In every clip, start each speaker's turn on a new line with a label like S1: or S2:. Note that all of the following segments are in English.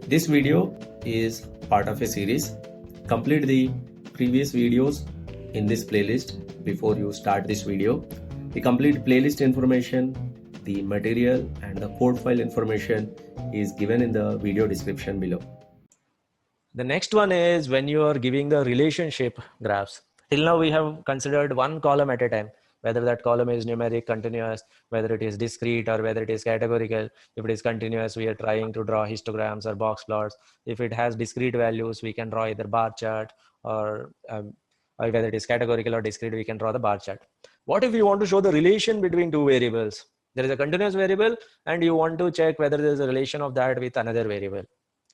S1: This video is part of a series. Complete the previous videos in this playlist before you start this video. The complete playlist information, the material and the code file information is given in the video description below.
S2: The next one is when you are giving the relationship graphs. Till now we have considered one column at a time, whether that column is numeric, continuous, whether it is discrete or whether it is categorical. If it is continuous, we are trying to draw histograms or box plots. If it has discrete values, we can draw either bar chart or whether it is categorical or discrete, we can draw the bar chart. What if you want to show the relation between two variables? There is a continuous variable and you want to check whether there is a relation of that with another variable.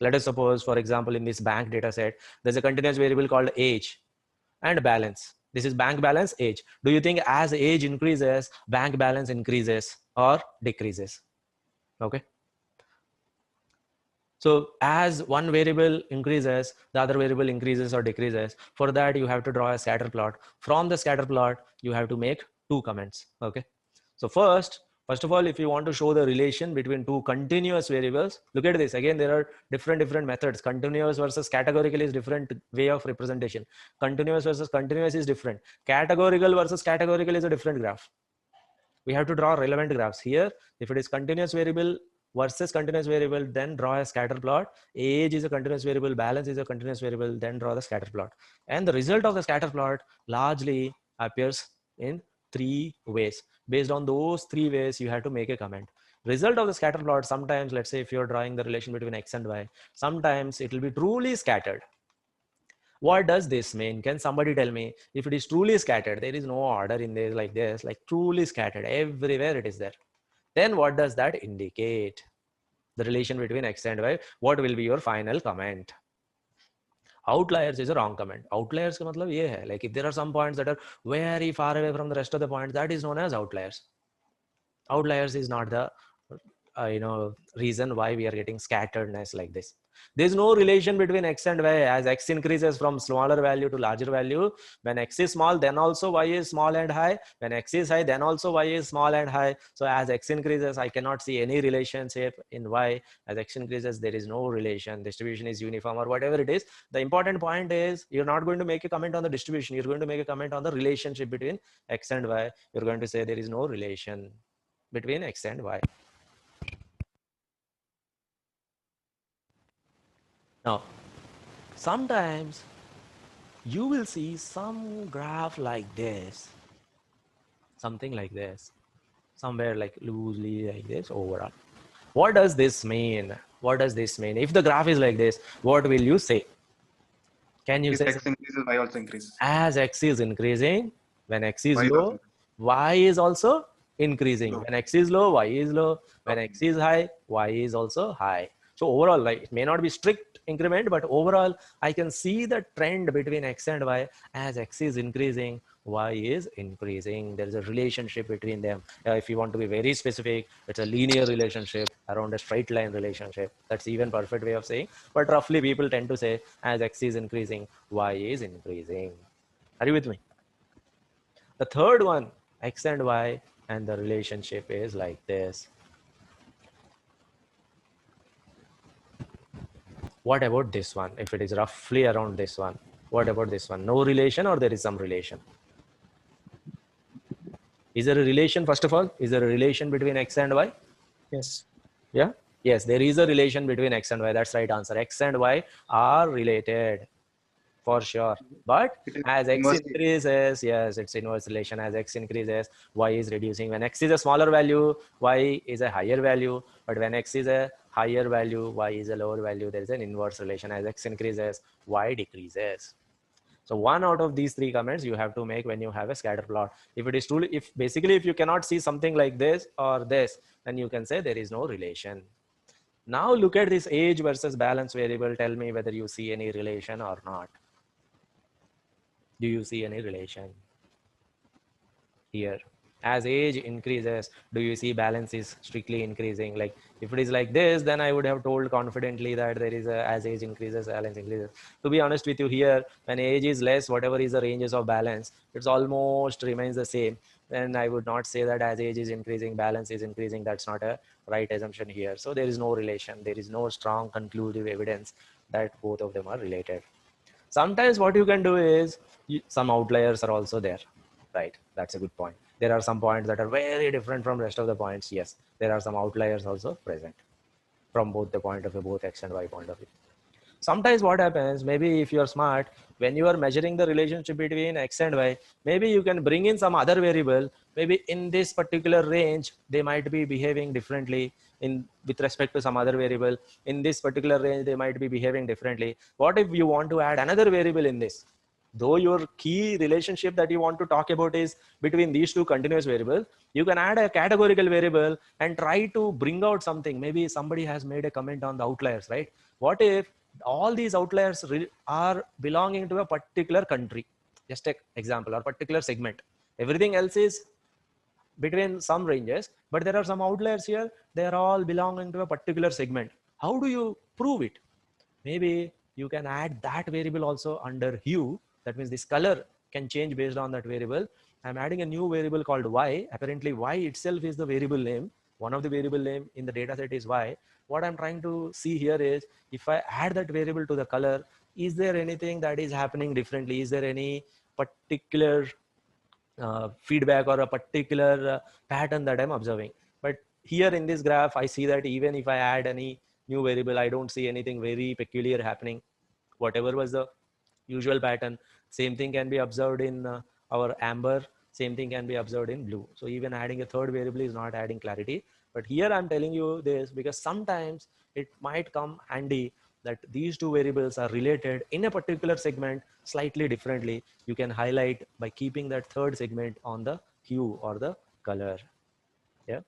S2: Let us suppose, for example, in this bank data set, there's a continuous variable called age and balance. This is bank balance, age. Do you think as age increases, bank balance increases or decreases? Okay. So as one variable increases, the other variable increases or decreases. For that, you have to draw a scatter plot. From the scatter plot, you have to make two comments. Okay. So first of all, if you want to show the relation between two continuous variables, look at this. Again, there are different methods. Continuous versus categorical is different way of representation. Continuous versus continuous is different. Categorical versus categorical is a different graph. We have to draw relevant graphs here. If it is continuous variable versus continuous variable, then draw a scatter plot. Age is a continuous variable, balance is a continuous variable, then draw the scatter plot. And the result of the scatter plot largely appears in three ways. Based on those three ways, you have to make a comment. Result of the scatter plot, sometimes, let's say if you're drawing the relation between x and y, sometimes it will be truly scattered. What does this mean? Can somebody tell me if it is truly scattered, there is no order in this, like truly scattered, everywhere it is there. Then what does that indicate? The relation between x and y. What will be your final comment? Outliers is a wrong comment. Outliers ka matlab ye hai, like if there are some points that are very far away from the rest of the points, that is known as outliers. Outliers is not the reason why we are getting scatteredness like this. There's no relation between x and y. As x increases from smaller value to larger value, when x is small, then also y is small and high. When x is high, then also y is small and high. So as x increases, I cannot see any relationship in y. As x increases, there is no relation. Distribution is uniform or whatever it is. The important point is you're not going to make a comment on the distribution. You're going to make a comment on the relationship between x and y. You're going to say there is no relation between x and y. Now, sometimes you will see some graph like this, something like this, somewhere like loosely like this overall. What does this mean? What does this mean? If the graph is like this, what will you say? Can you say
S3: x increases, y also increases.
S2: As x is increasing, when x is low, y is also increasing. When x is low, y is low. When x is high, y is also high. So overall, like it may not be strict increment, but overall, I can see the trend between x and y. As x is increasing, y is increasing. There is a relationship between them. If you want to be very specific, it's a linear relationship around a straight line relationship. That's even perfect way of saying. But roughly, people tend to say as x is increasing, y is increasing. Are you with me? The third one, x and y, and the relationship is like this. What about this one? If it is roughly around this one, what about this one? No relation or there is some relation? Is there a relation, first of all? Is there a relation between x and y?
S3: Yes.
S2: Yeah? Yes, there is a relation between x and y. That's right answer. X and y are related for sure. But as x increases, yes, it's inverse relation. As x increases, y is reducing. When x is a smaller value, y is a higher value. But when x is a higher value, y is a lower value. There is an inverse relation. As x increases, y decreases. So one out of these three comments you have to make when you have a scatter plot. If it is truly, if you cannot see something like this or this, then you can say there is no relation. Now look at this age versus balance variable. Tell me whether you see any relation or not. Do you see any relation here? As age increases, do you see balance is strictly increasing? Like if it is like this, then I would have told confidently that there is a, as age increases, balance increases. To be honest with you here, when age is less, whatever is the ranges of balance, it's almost remains the same. then I would not say that as age is increasing, balance is increasing. That's not a right assumption here. So there is no relation. There is no strong conclusive evidence that both of them are related. Sometimes what you can do is some outliers are also there, right? That's a good point. There are some points that are very different from rest of the points. Yes, there are some outliers also present from both the point of view, both X and Y point of view. Sometimes what happens, maybe if you're smart, when you are measuring the relationship between X and Y, maybe you can bring in some other variable. Maybe in this particular range, they might be behaving differently in with respect to some other variable. In this particular range, they might be behaving differently. What if you want to add another variable in this? Though your key relationship that you want to talk about is between these two continuous variables, you can add a categorical variable and try to bring out something. Maybe somebody has made a comment on the outliers, right? What if all these outliers are belonging to a particular country? Just take example or particular segment. Everything else is between some ranges, but there are some outliers here. They are all belonging to a particular segment. How do you prove it? Maybe you can add that variable also under hue. That means this color can change based on that variable. I'm adding a new variable called y. Apparently y itself is the variable name. One of the variable name in the data set is y. What I'm trying to see here is, if I add that variable to the color, is there anything that is happening differently? Is there any particular feedback or a particular pattern that I'm observing? But here in this graph, I see that even if I add any new variable, I don't see anything very peculiar happening. Whatever was the usual pattern, same thing can be observed in our amber, same thing can be observed in blue. So even adding a third variable is not adding clarity. But here I'm telling you this because sometimes it might come handy that these two variables are related in a particular segment slightly differently. You can highlight by keeping that third segment on the hue or the color. Yeah.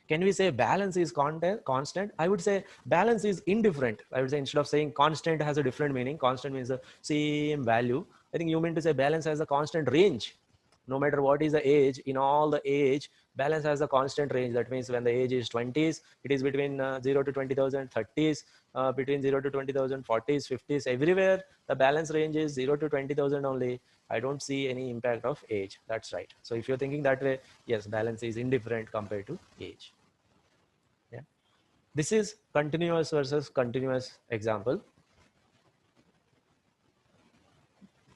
S2: Can we say balance is constant? I would say balance is indifferent. I would say instead of saying constant has a different meaning, constant means the same value. I think you mean to say balance has a constant range. No matter what is the age, in all the age, balance has a constant range. That means when the age is 20s, it is between 0 to 20,000, 30s, between 0 to 20,000, 40s, 50s, everywhere the balance range is 0 to 20,000 only. I don't see any impact of age. That's right. So if you're thinking that way, yes, balance is indifferent compared to age. Yeah. This is continuous versus continuous example.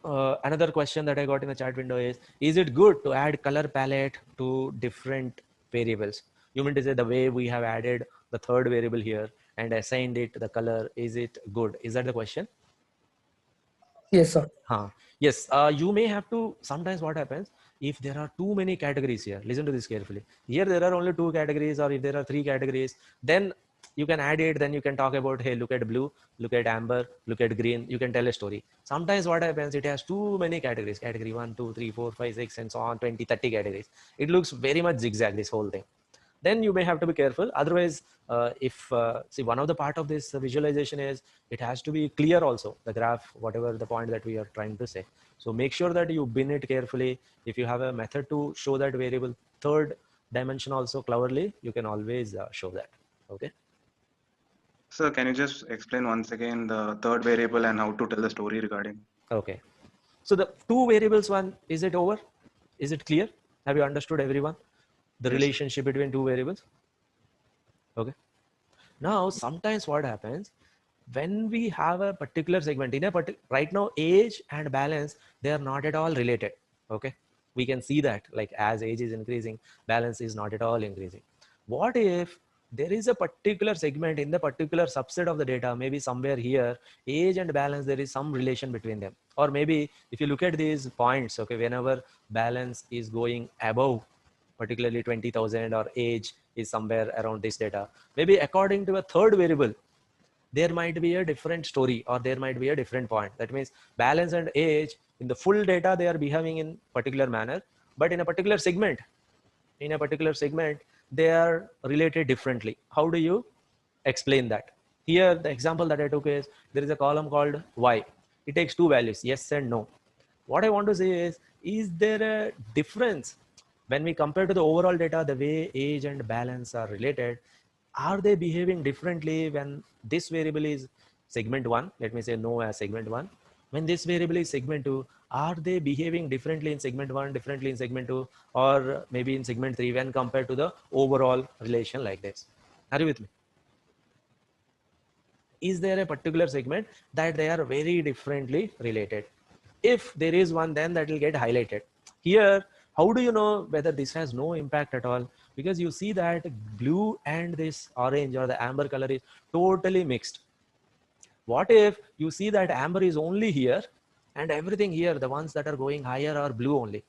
S2: Another question that I got in the chat window is it good to add color palette to different variables? You mean to say the way we have added the third variable here and assigned it the color, is it good? Is that the question?
S4: Yes, sir.
S2: Yes, you may have to, sometimes what happens, if there are too many categories here, listen to this carefully. Here there are only 2 categories, or if there are 3 categories, then you can add it, then you can talk about, hey, look at blue, look at amber, look at green, you can tell a story. Sometimes what happens, it has too many categories, category 1, 2, 3, 4, 5, 6, and so on, 20, 30 categories. It looks very much zigzag, this whole thing. Then you may have to be careful. Otherwise, see, one of the part of this visualization is it has to be clear also, the graph, whatever the point that we are trying to say. So make sure that you bin it carefully. If you have a method to show that variable third dimension also cleverly, you can always show that. Okay.
S3: Sir, can you just explain once again the third variable and how to tell the story regarding?
S2: Okay. So the 2 variables one, is it over? Is it clear? Have you understood, everyone? The relationship between 2 variables? Okay. Now, sometimes what happens, when we have a particular segment in a right now, age and balance, they are not at all related. Okay. We can see that, like, as age is increasing, balance is not at all increasing. What if there is a particular segment in the particular subset of the data, maybe somewhere here, age and balance, there is some relation between them. Or maybe if you look at these points, okay, whenever balance is going above particularly 20,000, or age is somewhere around this data, maybe according to a third variable, there might be a different story, or there might be a different point. That means balance and age in the full data, they are behaving in particular manner, but in a particular segment, they are related differently. How do you explain that? Here, the example that I took is, there is a column called y. It takes 2 values, yes and no. What I want to say is there a difference when we compare to the overall data, the way age and balance are related? Are they behaving differently when this variable is segment 1? Let me say no as segment 1. When this variable is segment 2, are they behaving differently in segment 1, differently in segment 2, or maybe in segment 3 when compared to the overall relation like this? Are you with me? Is there a particular segment that they are very differently related? If there is one, then that will get highlighted. Here, how do you know whether this has no impact at all? Because you see that blue and this orange or the amber color is totally mixed. What if you see that amber is only here and everything here, the ones that are going higher are blue only?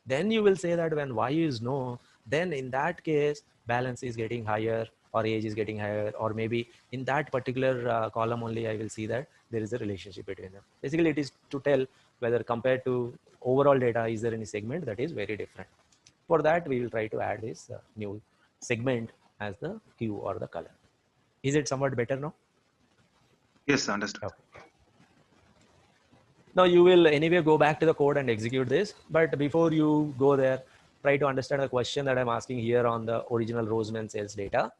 S2: Then you will say that when Y is no, then in that case, balance is getting higher or age is getting higher, or maybe in that particular column only, I will see that there is a relationship between them. Basically, it is to tell whether compared to overall data, is there any segment that is very different. For that, we will try to add this new segment as the hue or the color. Is it somewhat better now?
S3: Yes, understood.
S2: Okay. Now you will anyway go back to the code and execute this. But before you go there, try to understand the question that I'm asking here on the original Roseman sales data.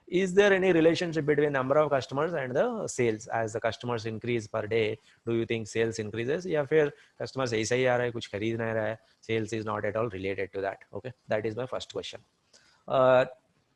S2: Is there any relationship between number of customers and the sales? As the customers increase per day, do you think sales increases? या फिर customers ऐसा ही आ रहा है, कुछ खरीद नहीं रहा है, sales is not at all related to that. Okay, that is my first question.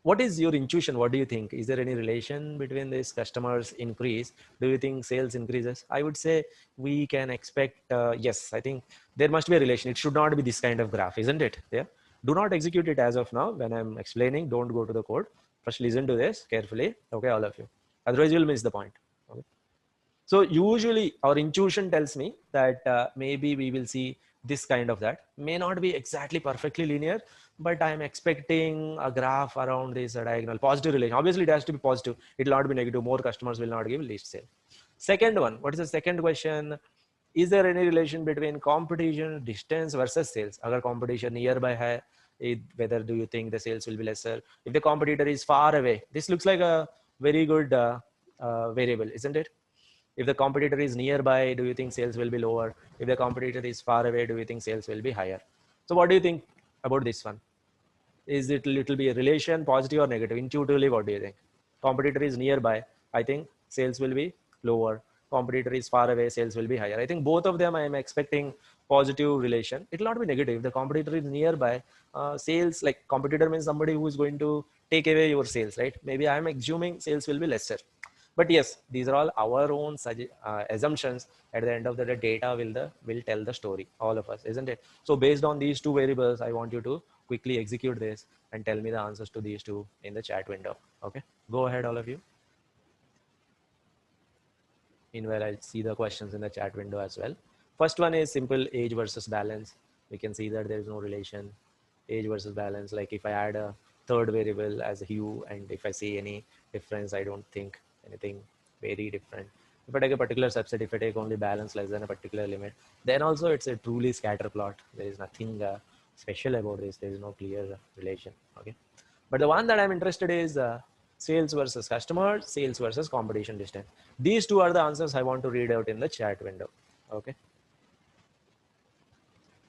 S2: What is your intuition? What do you think? Is there any relation between these customers increase? Do you think sales increases? I would say we can expect, yes, I think there must be a relation. It should not be this kind of graph, isn't it? Yeah. Do not execute it as of now. When I'm explaining, don't go to the code. First listen to this carefully. Okay, all of you. Otherwise you'll miss the point. Okay. So usually our intuition tells me that maybe we will see this kind of that. May not be exactly perfectly linear, but I'm expecting a graph around this diagonal positive relation. Obviously it has to be positive. It will not be negative. More customers will not give least sale. Second one, what is the second question? Is there any relation between competition, distance versus sales? Agar competition nearby hai, whether do you think the sales will be lesser? If the competitor is far away, this looks like a very good variable, isn't it? If the competitor is nearby, do you think sales will be lower? If the competitor is far away, do you think sales will be higher? So what do you think about this one? Is it little be a relation, positive or negative? Intuitively, what do you think? Competitor is nearby, I think sales will be lower. Competitor is far away, sales will be higher. I think both of them I am expecting positive relation. It will not be negative. If the competitor is nearby, sales, like competitor means somebody who is going to take away your sales, right? Maybe I am assuming sales will be lesser. But yes, these are all our own assumptions. At the end of the day, data will tell the story, all of us, isn't it? So based on these two variables, I want you to quickly execute this and tell me the answers to these two in the chat window. Okay, go ahead, all of you. Meanwhile, I'll see the questions in the chat window as well. First one is simple age versus balance. We can see that there is no relation. Age versus balance. Like if I add a third variable as a hue, and if I see any difference, I don't think anything very different. If I take a particular subset, if I take only balance less than a particular limit, then also it's a truly scatter plot. There is nothing special about this. There is no clear relation. Okay, but the one that I'm interested in is sales versus customer, sales versus competition distance. These two are the answers I want to read out in the chat window. Okay.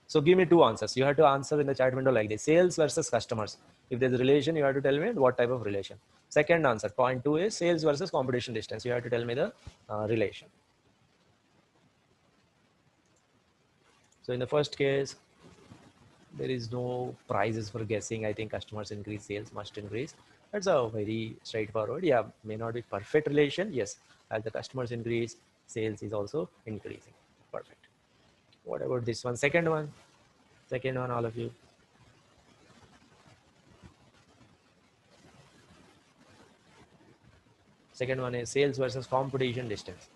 S2: So give me two answers. You have to answer in the chat window like this: sales versus customers. If there's a relation, you have to tell me what type of relation. Second answer, point 2 is sales versus competition distance. You have to tell me the relation. So in the first case, there is no prizes for guessing. I think customers increase, sales must increase. That's a very straightforward. Yeah, may not be perfect relation. Yes, as the customers increase, sales is also increasing. Perfect. What about this one? Second one, all of you. Second one is sales versus competition distance.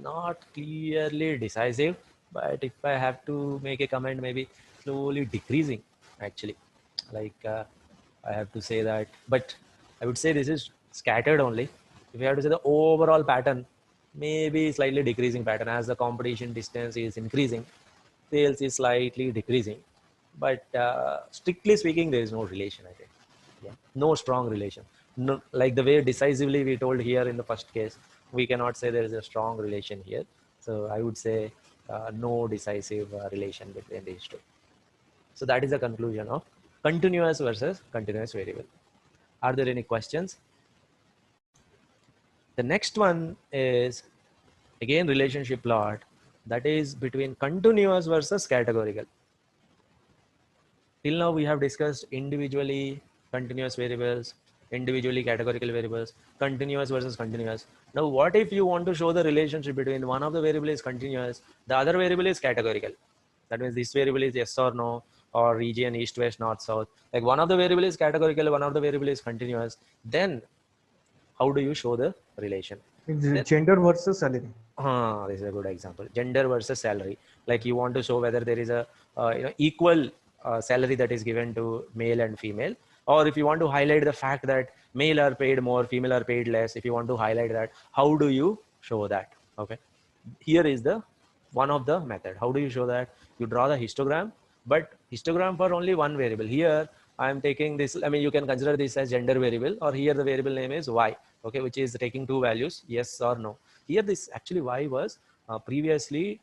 S2: Not clearly decisive, but if I have to make a comment, maybe slowly decreasing actually. Like I have to say that, but I would say this is scattered only. If you have to say the overall pattern, maybe slightly decreasing pattern as the competition distance is increasing, sales is slightly decreasing. But strictly speaking, there is no relation, I think. Yeah, no strong relation. No, like the way decisively we told here in the first case, we cannot say there is a strong relation here. So I would say no decisive relation between these two. So that is the conclusion of continuous versus continuous variable. Are there any questions? The next one is again relationship plot, that is between continuous versus categorical. Till now we have discussed individually continuous variables, individually categorical variables, continuous versus continuous. Now what if you want to show the relationship between one of the variable is continuous, the other variable is categorical? That means this variable is yes or no, or region, east, west, north, south. Like one of the variable is categorical, one of the variable is continuous. Then how do you show the relation?
S4: It's gender versus salary.
S2: This is a good example. Gender versus salary. Like you want to show whether there is a equal salary that is given to male and female, or if you want to highlight the fact that male are paid more, female are paid less. If you want to highlight that, how do you show that? Okay, here is the one of the method. How do you show that? You draw the histogram, but histogram for only one variable. Here I am taking this, I mean you can consider this as gender variable, or here the variable name is y, okay, which is taking two values, yes or no. Here this actually y was previously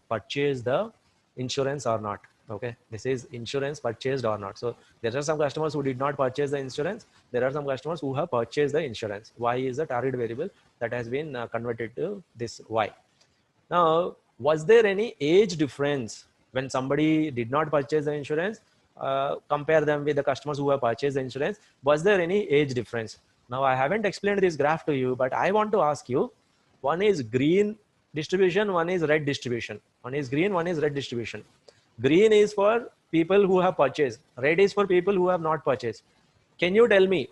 S2: purchased the insurance or not. Okay, this is insurance purchased or not. So there are some customers who did not purchase the insurance, there are some customers who have purchased the insurance. Y is the target variable that has been converted to this y. Now, was there any age difference when somebody did not purchase the insurance? Compare them with the customers who have purchased the insurance. Was there any age difference? Now, I haven't explained this graph to you, but I want to ask you, one is green distribution, one is red distribution. One is green, one is red distribution. Green is for people who have purchased. Red is for people who have not purchased. Can you tell me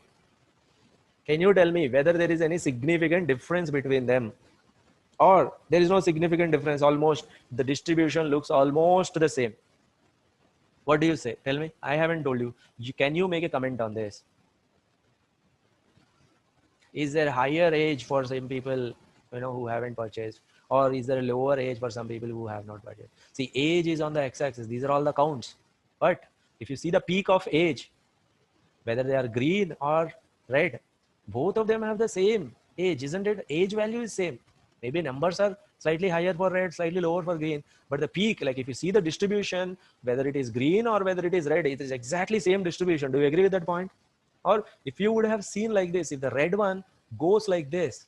S2: whether there is any significant difference between them? Or there is no significant difference, almost the distribution looks almost the same? What do you say? Tell me. I haven't told you. Can you make a comment on this? Is there higher age for some people who haven't purchased, or is there a lower age for some people who have not purchased? See, age is on the x-axis. These are all the counts. But if you see the peak of age, whether they are green or red, both of them have the same age, isn't it? Age value is same. Maybe numbers are slightly higher for red, slightly lower for green, but the peak, like if you see the distribution, whether it is green or whether it is red, it is exactly same distribution. Do you agree with that point? Or if you would have seen like this, if the red one goes like this,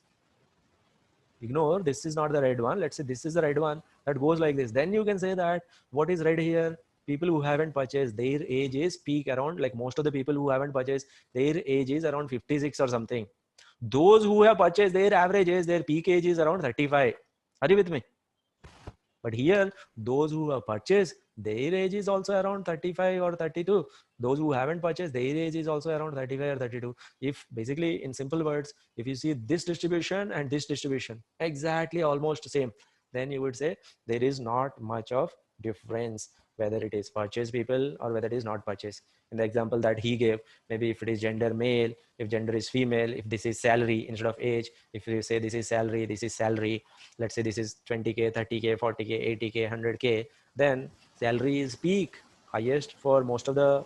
S2: ignore, this is not the red one, let's say this is the red one that goes like this, then you can say that what is red here? People who haven't purchased, their age is peak around, like most of the people who haven't purchased, their age is around 56 or something. Those who have purchased, their average age, their peak age is around 35. Are you with me? But here, those who have purchased, their age is also around 35 or 32. Those who haven't purchased, their age is also around 35 or 32. If basically, in simple words, if you see this distribution and this distribution, exactly almost same, then you would say there is not much of difference, whether it is purchased people or whether it is not purchased. In the example that he gave, maybe if it is gender male, if gender is female, if this is salary instead of age, if you say this is salary, let's say this is 20K, 30K, 40K, 80K, 100K, then salary is peak, highest for most of the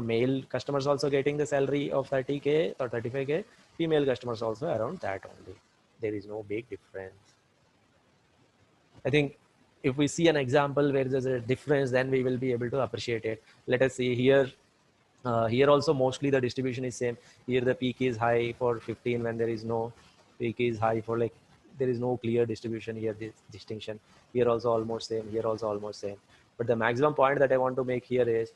S2: male customers also getting the salary of 30K or 35K, female customers also around that only. There is no big difference. I think if we see an example where there's a difference, then we will be able to appreciate it. Let us see here. Here also mostly the distribution is same. Here the peak is high for 15 when there is no peak is high for, like, there is no clear distribution here, this distinction. Here also almost same, here also almost same. But the maximum point that I want to make here is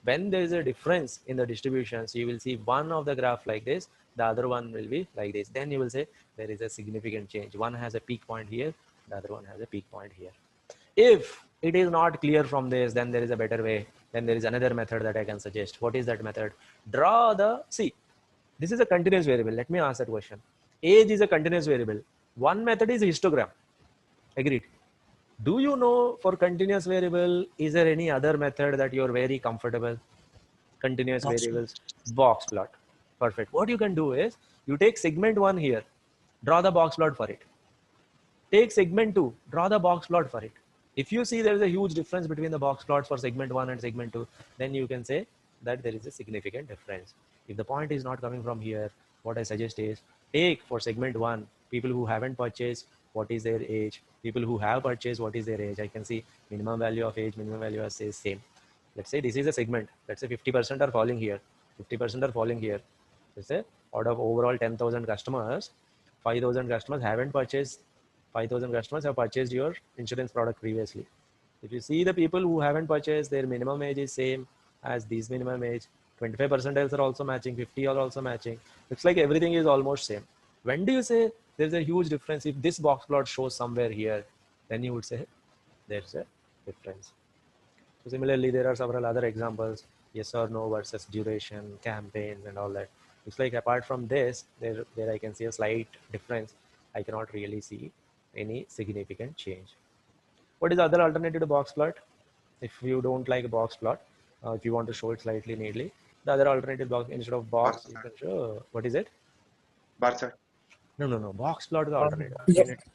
S2: when there is a difference in the distributions, you will see one of the graph like this, the other one will be like this. Then you will say there is a significant change. One has a peak point here, the other one has a peak point here. If it is not clear from this, then there is a better way. Then there is another method that I can suggest. What is that method? Draw the, see, this is a continuous variable. Let me ask that question. Age is a continuous variable. One method is histogram. Agreed. Do you know for continuous variable, is there any other method that you're very comfortable? Continuous variables, box plot. Perfect. What you can do is, you take segment 1 here, draw the box plot for it. Take segment 2, draw the box plot for it. If you see there is a huge difference between the box plots for segment 1 and segment 2, then you can say that there is a significant difference. If the point is not coming from here, what I suggest is, take for segment 1, people who haven't purchased, what is their age? People who have purchased, what is their age? I can see minimum value of age, minimum value of says same. Let's say this is a segment. Let's say 50% are falling here, 50% are falling here. Let's say out of overall 10,000 customers, 5,000 customers haven't purchased, 5,000 customers have purchased your insurance product previously. If you see the people who haven't purchased, their minimum age is same as these minimum age. 25% are also matching, 50 are also matching. Looks like everything is almost same. When do you say there's a huge difference? If this box plot shows somewhere here, then you would say there's a difference. So similarly, there are several other examples, yes or no versus duration, campaigns, and all that. It's like apart from this, there I can see a slight difference. I cannot really see any significant change. What is the other alternative to box plot? If you don't like a box plot, if you want to show it slightly neatly, the other alternative box, instead of box, you can show, what is it?
S3: Bar chart.
S2: No. Box plot is the alternative.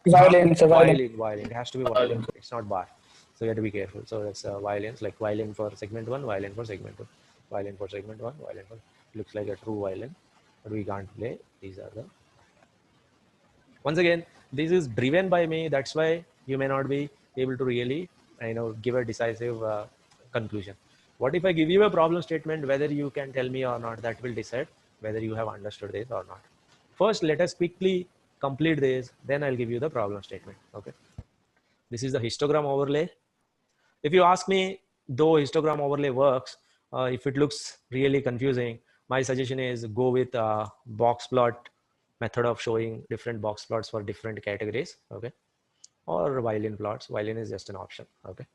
S5: Violin, it's a violin.
S2: Violin. It has to be violin. It's not bar. So you have to be careful. So it's violins, like violin for segment 1, violin for segment 2, violin for segment 1, violin for, looks like a true violin, but we can't play. These are the, once again, this is driven by me. That's why you may not be able to really, give a decisive conclusion. What if I give you a problem statement, whether you can tell me or not, that will decide whether you have understood this or not. First, let us quickly complete this. Then I'll give you the problem statement. Okay. This is the histogram overlay. If you ask me, though histogram overlay works, if it looks really confusing, my suggestion is go with box plot method of showing different box plots for different categories. Okay. Or violin plots. Violin is just an option. Okay.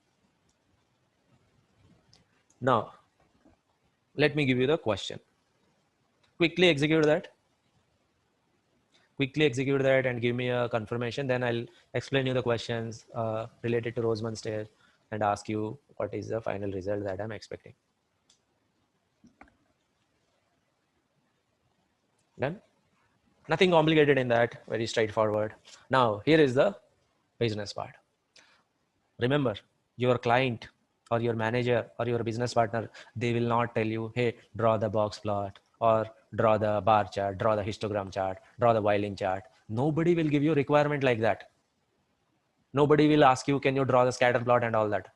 S2: Now, let me give you the question. Quickly execute that. Quickly execute that and give me a confirmation. Then I'll explain you the questions related to Roseman stairs and ask you what is the final result that I'm expecting. Done? Nothing complicated in that, very straightforward. Now, here is the business part. Remember, your client or your manager or your business partner, they will not tell you, hey, draw the box plot or draw the bar chart, draw the histogram chart, draw the violin chart. Nobody will give you a requirement like that. Nobody will ask you, can you draw the scatter plot and all that.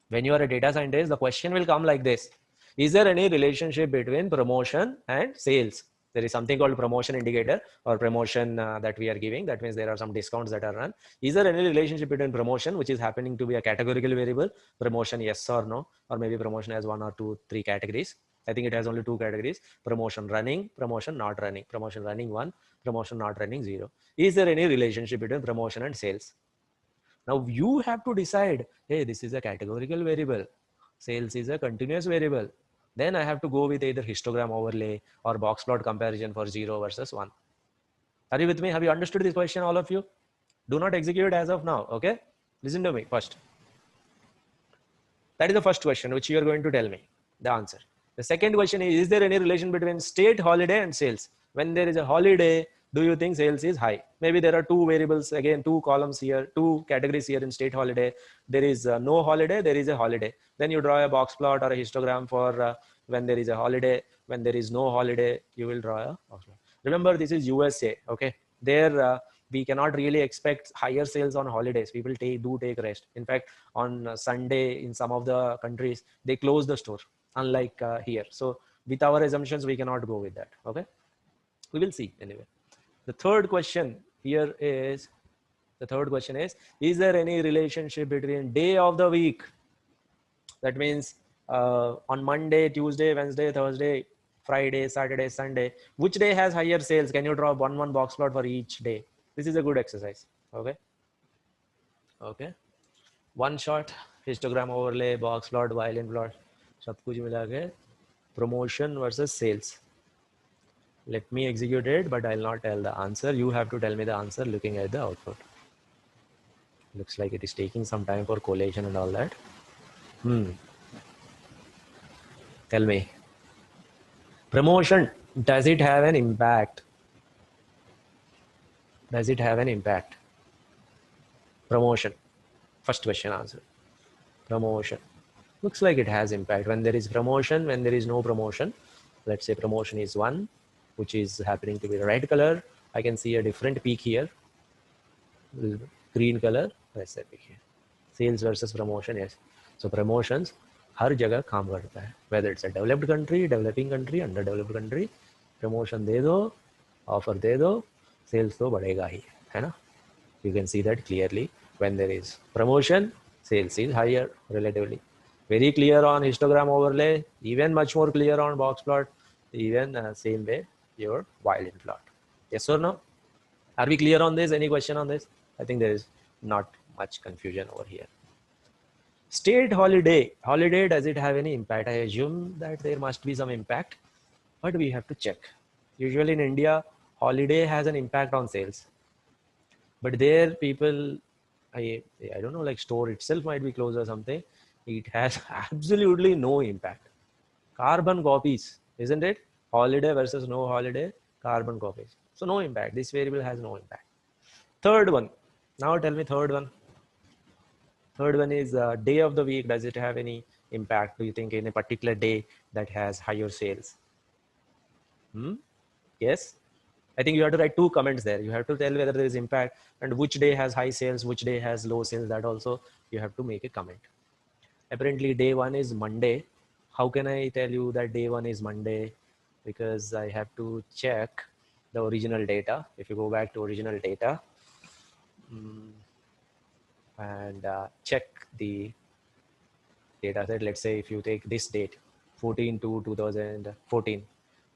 S2: When you are a data scientist, the question will come like this. Is there any relationship between promotion and sales? There is something called promotion indicator or promotion that we are giving. That means there are some discounts that are run. Is there any relationship between promotion, which is happening to be a categorical variable, promotion yes or no, or maybe promotion has 1 or 2, 3 categories. I think it has only 2 categories: promotion running, promotion not running, promotion running 1, promotion not running 0. Is there any relationship between promotion and sales? Now you have to decide, hey, this is a categorical variable. Sales is a continuous variable. Then I have to go with either histogram overlay or box plot comparison for 0 versus 1. Are you with me? Have you understood this question, all of you? Do not execute as of now, okay? Listen to me first. That is the first question which you are going to tell me the answer. The second question is there any relation between state holiday and sales? When there is a holiday, do you think sales is high? Maybe there are 2 variables, again, 2 columns here, 2 categories here in state holiday. There is no holiday, there is a holiday. Then you draw a box plot or a histogram for when there is a holiday. When there is no holiday, you will draw a box plot. Remember, this is USA, okay? There, we cannot really expect higher sales on holidays. People do take rest. In fact, on Sunday in some of the countries, they close the store, unlike here. So with our assumptions, we cannot go with that, okay? We will see anyway. The third question here is, is there any relationship between day of the week? That means on Monday, Tuesday, Wednesday, Thursday, Friday, Saturday, Sunday, which day has higher sales? Can you draw one box plot for each day? This is a good exercise, okay? Okay. One shot, histogram overlay, box plot, violin plot, सब कुछ मिला के promotion versus sales. Let me execute it, but I'll not tell the answer. You have to tell me the answer looking at the output. Looks like it is taking some time for collation and all that. Tell me. Promotion, does it have an impact? Does it have an impact? Promotion. First question answer. Promotion. Looks like it has impact. When there is promotion, when there is no promotion, let's say promotion is 1, which is happening to be red color. I can see a different peak here. Green color, let's say peak here. Sales versus promotion, yes. So promotions हर जगह काम करता है, whether it's a developed country, developing country, underdeveloped country, promotion दे दो, offer दे दो, sales तो बढ़ेगा ही, है ना? You can see that clearly. When there is promotion, sales is higher relatively. Very clear on histogram overlay, even much more clear on box plot, even same way your violin plot. Yes or no? Are we clear on this? Any question on this? I think there is not much confusion over here. State holiday. Holiday, does it have any impact? I assume that there must be some impact, but we have to check. Usually in India, holiday has an impact on sales. But there people, I don't know, like store itself might be closed or something. It has absolutely no impact. Carbon copies, isn't it? Holiday versus no holiday, carbon copies. So no impact. This variable has no impact. Third one. Now tell me third one. Third one is day of the week. Does it have any impact? Do you think in a particular day that has higher sales? Yes. I think you have to write 2 comments there. You have to tell whether there is impact and which day has high sales, which day has low sales. That also you have to make a comment. Apparently day 1 is Monday. How can I tell you that day 1 is Monday? Because I have to check the original data. If you go back to original data and check the data set, let's say if you take this date, 14/2/2014,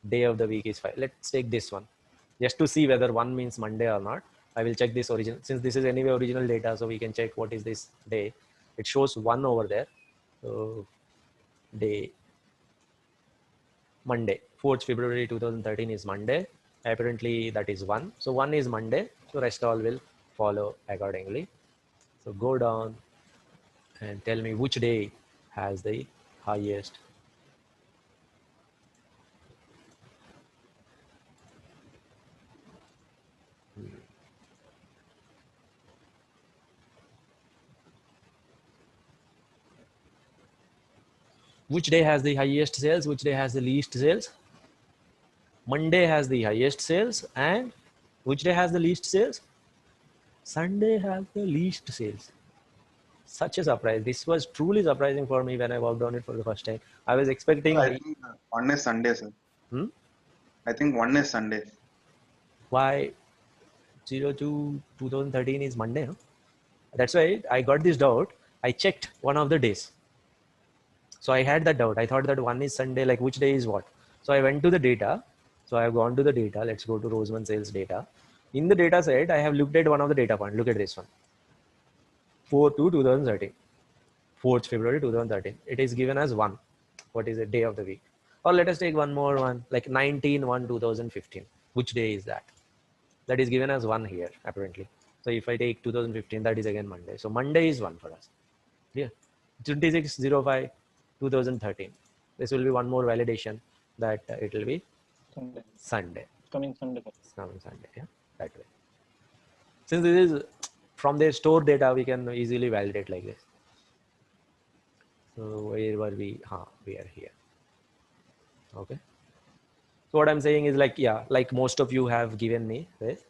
S2: day of the week is 5. Let's take this one just to see whether 1 means Monday or not. I will check this origin, since this is anyway original data, so we can check what is this day. It shows 1 over there. So day Monday, 4th February 2013 is Monday. Apparently that is 1. So 1 is Monday. So rest all will follow accordingly. So go down and tell me which day has the highest which day has the highest sales, which day has the least sales. Monday has the highest sales, and which day has the least sales? Sunday has the least sales. Such a surprise. This was truly surprising for me when I worked on it for the first time. I was expecting
S3: I think one is Sunday, sir. I think one is Sunday.
S2: Why 02/2013 is Monday, huh? That's why I got this doubt. I checked one of the days. So I had that doubt. I thought that 1 is Sunday, like which day is what? So I went to the data. So I have gone to the data. Let's go to Roseman sales data. In the data set, I have looked at one of the data points. Look at this one. 4/2/2013. 4th February 2013. It is given as 1. What is the day of the week? Or let us take one more one, like 19/1/2015. Which day is that? That is given as 1 here, apparently. So if I take 2015, that is again Monday. So Monday is 1 for us. Yeah. 26/05/2013. This will be one more validation that it will be Sunday.
S5: Coming Sunday.
S2: Coming Sunday, yeah, that way. Since this is from their store data, we can easily validate like this. So where were we? We are here. Okay. So what I'm saying is like, yeah, like most of you have given me this.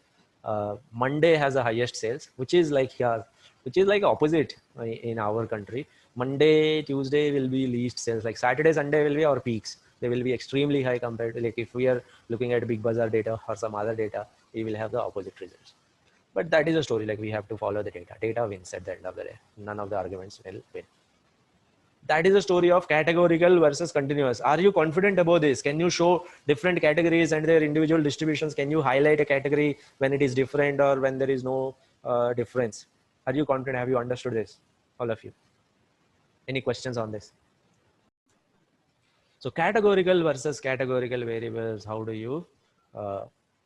S2: Monday has the highest sales, which is like here, which is like opposite in our country. Monday, Tuesday will be least sales. Like Saturday, Sunday will be our peaks. They will be extremely high compared to, like if we are looking at Big Bazaar data or some other data, we will have the opposite results. But that is a story. Like we have to follow the data. Data wins at the end of the day. None of the arguments will win. That is the story of categorical versus continuous. Are you confident about this? Can you show different categories and their individual distributions? Can you highlight a category when it is different or when there is no difference? Are you confident? Have you understood this? All of you. Any questions on this? So categorical versus categorical variables. How do you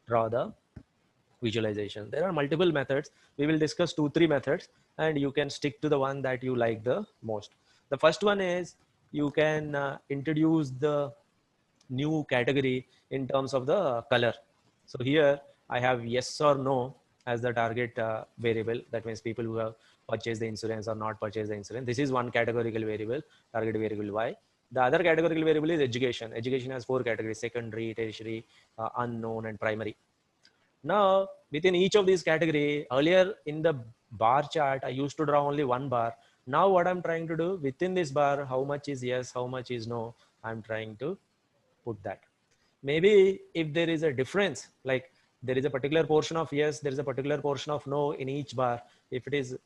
S2: draw the visualization? There are multiple methods. We will discuss 2-3 methods and you can stick to the one that you like the most. The first one is you can introduce the new category in terms of the color. So here I have yes or no as the target variable. That means people who have purchased the insurance or not purchased the insurance. This is one categorical variable, target variable Y. The other categorical variable is education. Education has 4 categories: secondary, tertiary, unknown, and primary. Now, within each of these category, earlier in the bar chart, I used to draw only one bar. Now what I'm trying to do within this bar, how much is yes, how much is no, I'm trying to put that. maybe if there is a difference, like there is a particular portion of yes, there is a particular portion of no in each bar, if it is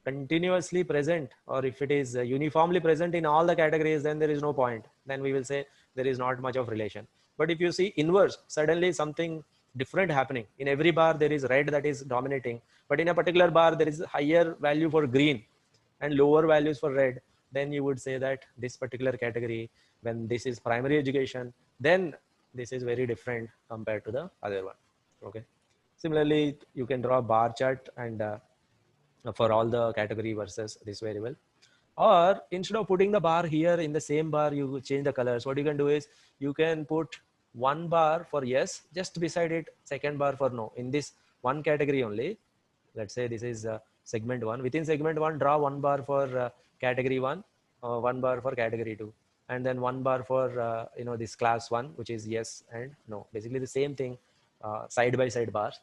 S2: continuously present or if it is uniformly present in all the categories, then there is no point. Then we will say there is not much of relation. But if you see inverse, suddenly something different happening in every bar, there is red that is dominating, but in a particular bar there is higher value for green and lower values for red, then you would say that this particular category, when this is primary education, then this is very different compared to the other one. Okay, similarly you can draw a bar chart and for all the category versus this variable, or instead of putting the bar here in the same bar, you change the colors. What you can do is you can put one bar for yes, just beside it second bar for no in this one category only. Let's say this is segment 1. Within segment 1, draw one bar for category 1, one bar for category 2, and then one bar for this class 1, which is yes and no. Basically the same thing, side by side bars.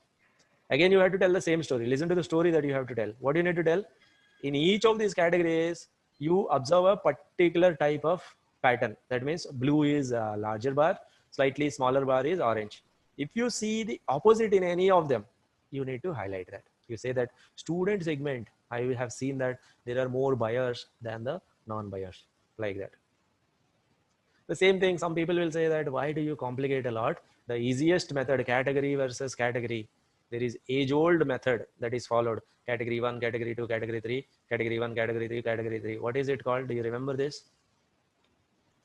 S2: Again, you have to tell the same story. Listen to the story that you have to tell. What do you need to tell? In each of these categories, you observe a particular type of pattern. That means blue is a larger bar, slightly smaller bar is orange. If you see the opposite in any of them, you need to highlight that. You say that student segment, I have seen that there are more buyers than the non-buyers, like that. The same thing, some people will say that why do you complicate a lot? The easiest method, category versus category. There is age-old method that is followed. Category 1, category 2, category 3, category 1, category 3, category 3. What is it called? Do you remember this?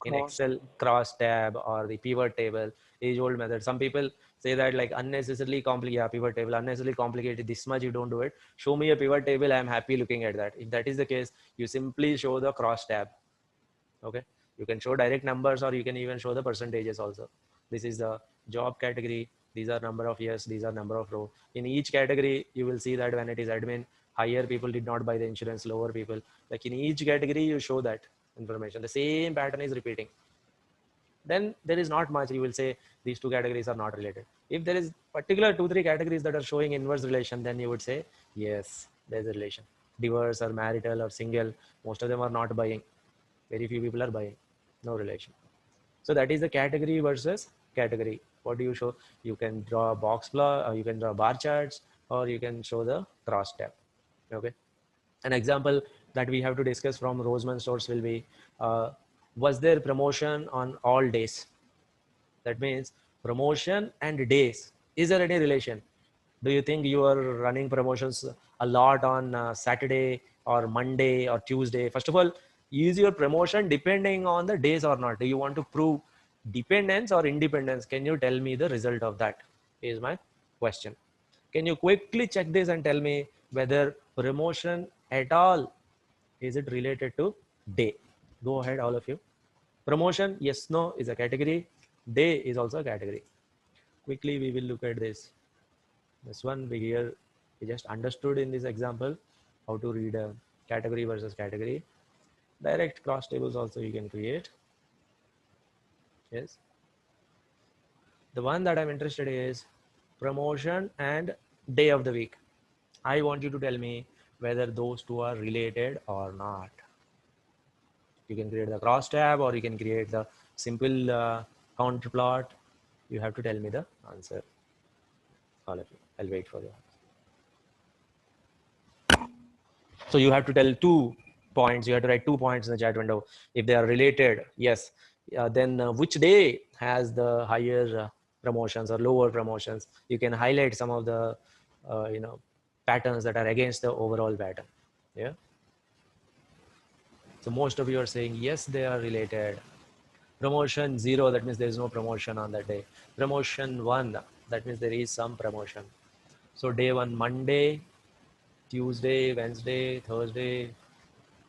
S2: In Excel, cross tab or the pivot table, age-old method. Some people say that like unnecessarily complicated, yeah, pivot table, unnecessarily complicated, this much you don't do it. Show me a pivot table, I'm happy looking at that. If that is the case, you simply show the cross tab. Okay, you can show direct numbers or you can even show the percentages also. This is the job category, these are number of years, these are number of row. In each category you will see that when it is admin, higher people did not buy the insurance, lower people, like in each category you show that information, the same pattern is repeating. Then there is not much, you will say these two categories are not related. If there is particular 2-3 categories that are showing inverse relation, then you would say yes, there's a relation. Divorce or marital or single, most of them are not buying, very few people are buying, no relation. So that is the category versus category. What do you show? You can draw a box plot, or you can draw bar charts, or you can show the cross tab. Okay, an example that we have to discuss from Roseman source will be, was there promotion on all days? That means promotion and days, is there any relation? Do you think you are running promotions a lot on Saturday or Monday or Tuesday? First of all, is your promotion depending on the days or not? Do you want to prove dependence or independence? Can you tell me the result of that? Is my question. Can you quickly check this and tell me whether promotion at all, is it related to day? Go ahead, all of you. Promotion, yes, no is a category. Day is also a category. Quickly, we will look at this. This one we here, we just understood in this example how to read a category versus category. Direct cross tables also you can create. Yes. The one that I'm interested in is promotion and day of the week. I want you to tell me whether those two are related or not. You can create the cross tab or you can create the simple counter plot. You have to tell me the answer. All of you. I'll wait for you. So you have to tell 2 points. You have to write 2 points in the chat window. If they are related, yes. Then which day has the higher promotions or lower promotions? You can highlight some of the patterns that are against the overall pattern. Yeah. So most of you are saying yes, they are related. Promotion 0, that means there is no promotion on that day. Promotion 1, that means there is some promotion. So day 1, Monday, Tuesday, Wednesday, Thursday,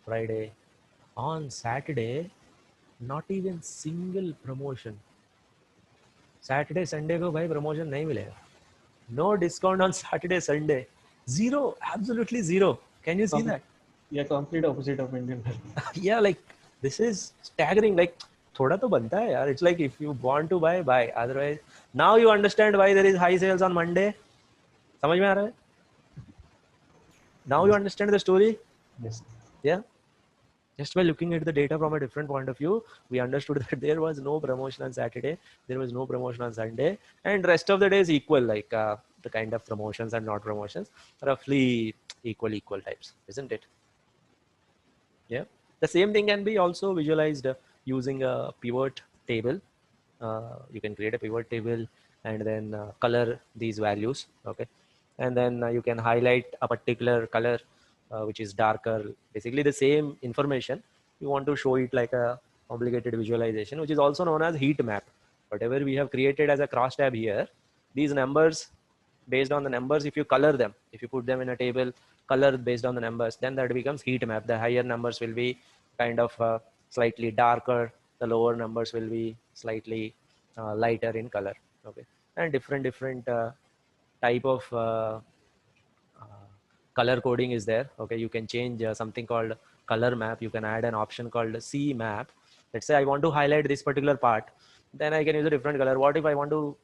S2: Friday. On Saturday, not even single promotion. Saturday, Sunday को भाई promotion नहीं मिलेगा. No discount on Saturday, Sunday. 0, absolutely 0. Can you see that?
S4: Yeah, complete opposite of Indian.
S2: Yeah, like this is staggering. Like थोड़ा तो बनता है यार. It's like if you want to buy, buy. Otherwise, now you understand why there is high sales on Monday. समझ में आ रहा है? Now you understand the story?
S4: Yes.
S2: Yeah. Just by looking at the data from a different point of view, we understood that there was no promotion on Saturday, there was no promotion on Sunday, and rest of the day is equal, like the kind of promotions and not promotions, roughly equal types, isn't it? Yeah. The same thing can be also visualized using a pivot table. You can create a pivot table and then color these values. Okay. And then you can highlight a particular color which is darker, basically the same information. You want to show it like a complicated visualization, which is also known as heat map. Whatever we have created as a cross tab here, these numbers, based on the numbers, if you color them, if you put them in a table, color based on the numbers, then that becomes heat map. The higher numbers will be kind of slightly darker, the lower numbers will be slightly lighter in color. Okay. And different type of color coding is there. Okay, you can change something called color map. You can add an option called C map. Let's say I want to highlight this particular part, then I can use a different color. What if I want to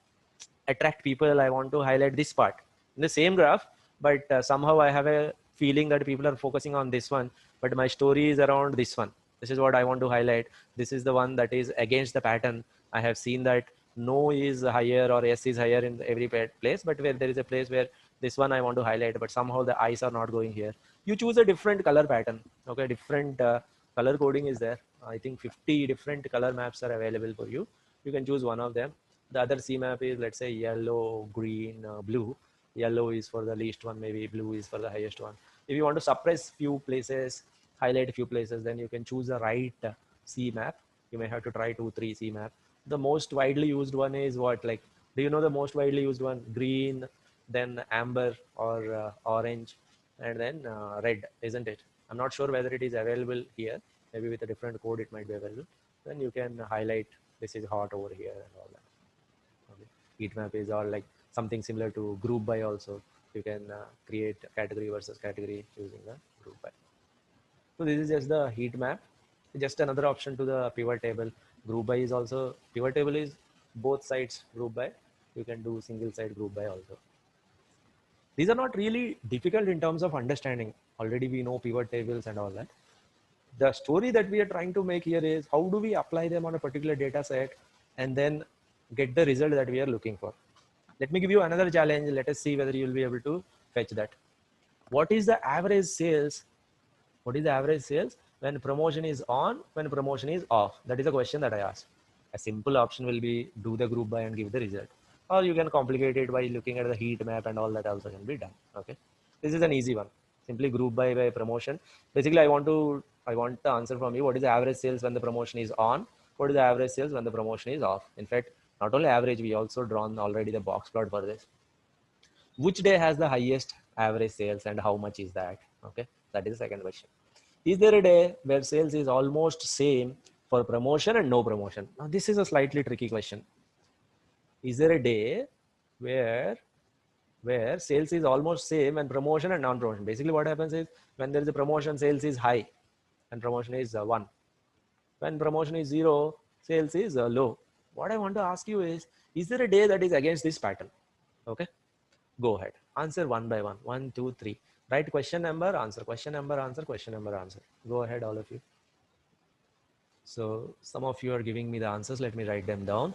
S2: attract people, I want to highlight this part in the same graph, but somehow I have a feeling that people are focusing on this one, but my story is around this one. This is what I want to highlight. This is the one that is against the pattern. I have seen that no is higher or yes is higher in every place, but where there is a place where this one I want to highlight, but somehow the eyes are not going here. You choose a different color pattern. Okay, different color coding is there. I think 50 different color maps are available for you. You can choose one of them. The other C map is, let's say, yellow, green, blue. Yellow is for the least one, maybe blue is for the highest one. If you want to suppress few places, highlight a few places, then you can choose the right C map. You may have to try 2, 3 C map. The most widely used one is what? Like, do you know the most widely used one? Green, then amber or orange, and then red, isn't it? I'm not sure whether it is available here. Maybe with a different code it might be available. Then you can highlight this is hot over here and all that. Okay. Heat map is all like something similar to group by also. You can create category versus category using the group by. So this is just the heat map. Just another option to the pivot table. Group by is also, pivot table is both sides group by. You can do single side group by also. These are not really difficult in terms of understanding. Already we know pivot tables and all that. The story that we are trying to make here is how do we apply them on a particular data set and then get the result that we are looking for. Let me give you another challenge. Let us see whether you will be able to fetch that. What is the average sales? What is the average sales when promotion is on, when promotion is off? That is a question that I asked. A simple option will be do the group by and give the result. Or you can complicate it by looking at the heat map and all that also can be done. Okay. This is an easy one. Simply group by promotion. Basically, I want the answer from you. What is the average sales when the promotion is on? What is the average sales when the promotion is off? In fact, not only average, we also drawn already the box plot for this. Which day has the highest average sales and how much is that? Okay, that is the second question. Is there a day where sales is almost same for promotion and no promotion? Now this is a slightly tricky question. Is there a day where sales is almost same and promotion and non-promotion? Basically what happens is when there is a promotion, sales is high and promotion is 1. When promotion is 0, sales is low. What I want to ask you is there a day that is against this pattern? Okay, go ahead, answer one by one. 1, 2, 3. Write question number, answer, question number, answer, question number, answer. Go ahead, all of you. So some of you are giving me the answers. Let me write them down.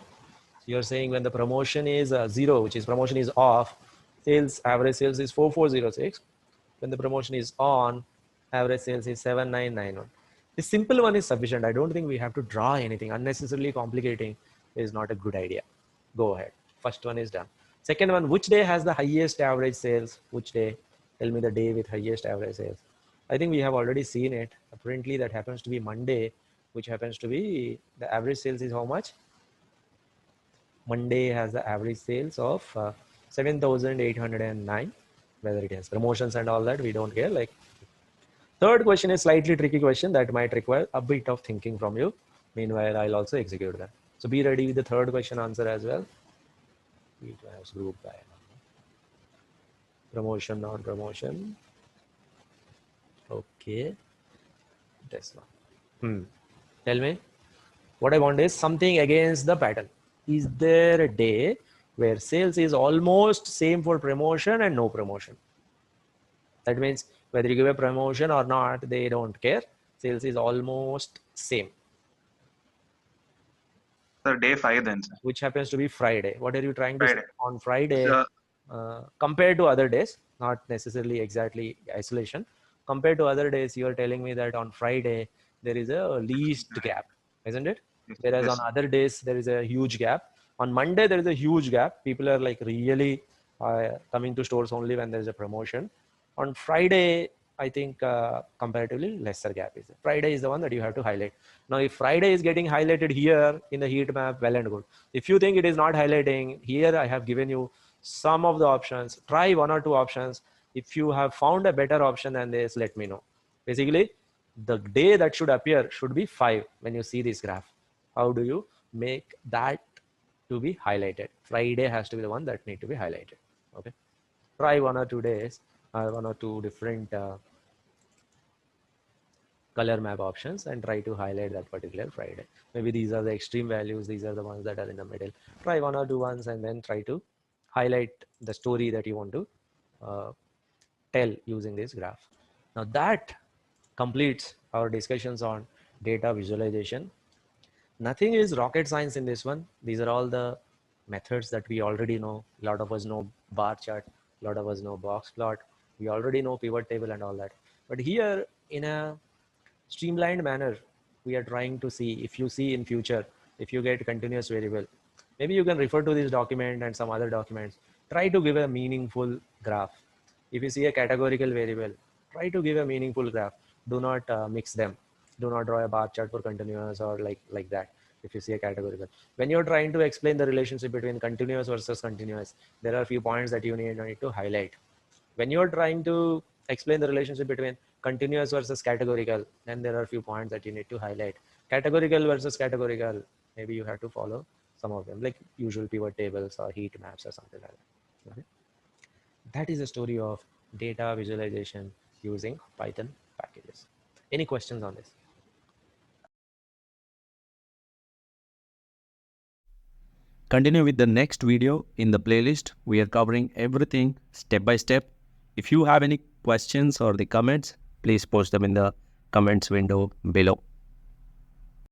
S2: You're saying when the promotion is 0, which is promotion is off, average sales is 4406. When the promotion is on, average sales is 7991. The simple one is sufficient. I don't think we have to draw anything. Unnecessarily complicating is not a good idea. Go ahead. First one is done. Second one, which day has the highest average sales? Which day? Tell me the day with highest average sales. I think we have already seen it. Apparently that happens to be Monday, which happens to be the average sales is how much? Monday has the average sales of 7,809. Whether it has promotions and all that, we don't care. Like, third question is slightly tricky question that might require a bit of thinking from you. Meanwhile, I'll also execute that. So be ready with the third question answer as well. It has group by promotion, non-promotion. Okay. This one. Tell me. What I want is something against the pattern. Is there a day where sales is almost same for promotion and no promotion? That means whether you give a promotion or not, they don't care. Sales is almost same,
S3: So day 5 then, sir.
S2: which happens to be Friday. What are you trying to say?
S3: Friday.
S2: On Friday,
S3: So,
S2: compared to other days, not necessarily exactly isolation, compared to other days, you are telling me that on Friday there is a least gap, isn't it?
S3: yes,
S2: Whereas
S3: yes,
S2: on
S3: sir.
S2: other days there is a huge gap. On Monday there is a huge gap. People are like really coming to stores only when there is a promotion. On Friday, I think comparatively lesser gap is there. Friday is the one that you have to highlight. Now, if Friday is getting highlighted here in the heat map, well and good. If you think it is not highlighting, here I have given you some of the options. Try one or two options. If you have found a better option than this, let me know. Basically, the day that should appear should be 5 when you see this graph. How do you make that to be highlighted? Friday has to be the one that need to be highlighted. Okay. Try 1 or 2 days, 1 or 2 different color map options and try to highlight that particular Friday. Maybe these are the extreme values. These are the ones that are in the middle. Try 1 or 2 ones and then try to highlight the story that you want to tell using this graph. Now that completes our discussions on data visualization. Nothing is rocket science in this one. These are all the methods that we already know. A lot of us know bar chart, a lot of us know box plot. We already know pivot table and all that. But here in a streamlined manner, we are trying to see, if you see in future, if you get continuous variable, maybe you can refer to this document and some other documents. Try to give a meaningful graph. If you see a categorical variable, try to give a meaningful graph. Do not mix them. Do not draw a bar chart for continuous or like that. If you see a categorical, when you're trying to explain the relationship between continuous versus continuous, there are a few points that you need to highlight. When you're trying to explain the relationship between continuous versus categorical, then there are a few points that you need to highlight. Categorical versus categorical, maybe you have to follow some of them, like usual pivot tables or heat maps or something like that. Okay? That is the story of data visualization using Python packages. Any questions on this?
S1: Continue with the next video in the playlist. We are covering everything step by step. If you have any questions or the comments, please post them in the comments window below.